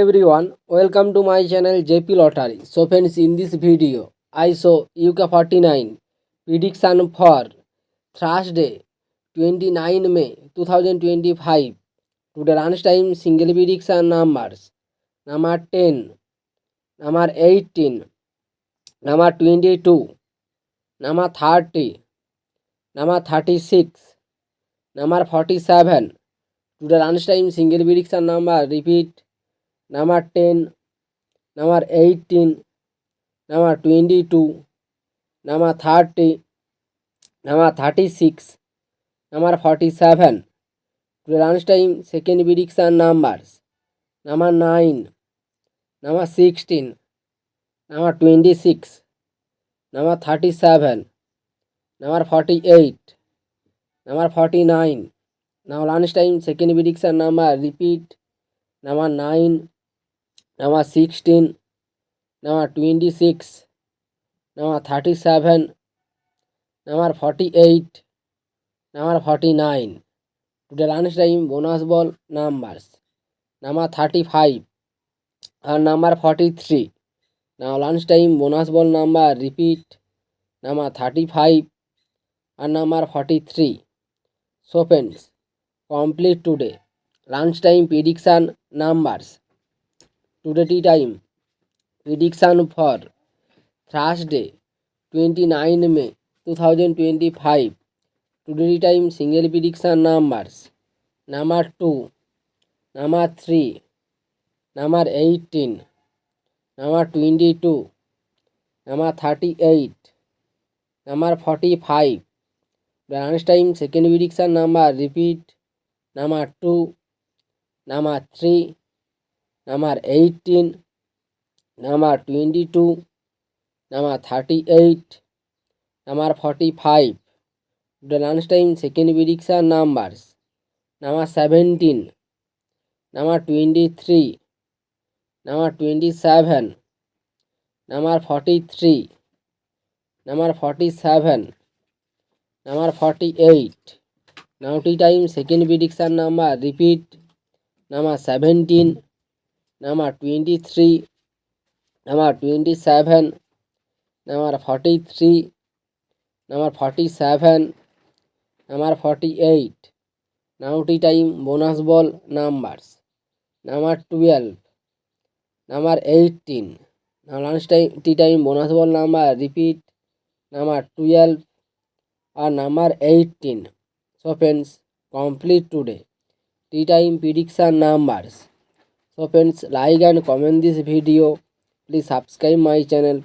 Everyone, welcome to my channel JP Lottery. So friends, in this video, I show UK 49 prediction for Thursday 29 May 2025. Today lunchtime single prediction numbers number 10, number 18, number 22, number 30, number 36, number 47. Today lunchtime single prediction number repeat number 10, number 18, number 22, number 30, number 36, number 47. Today lunchtime second prediction numbers number 9, number 16, number 26, number 37, number 48, number 49. Now lunchtime second prediction number repeat number 9, number 16, number 26, number 37, number 48, number 49. Today lunchtime bonus ball numbers number 35 and number 43. Now lunchtime bonus ball number repeat number 35 and number 43. So friends, complete today lunchtime prediction numbers. Today tea time prediction for Thursday 29 May 2025. Today time single prediction numbers number 2, number 3, number 18, number 22, number 38, number 45. The lunchtime second prediction number repeat number 2, number 3, number 18, number 22, number 38, number 45. The lunchtime second prediction numbers number 17, number 23, number 27, number 43, number 47, number 48. Now tea time second prediction number repeat number 17, number 23, number 27, number 43, number 47, number 48. Now tea time bonus ball numbers number 12, number 18. Now lunchtime tea time bonus ball number repeat number 12 or number 18. So friends, complete today tea time prediction numbers. So friends, like and comment this video. Please subscribe my channel.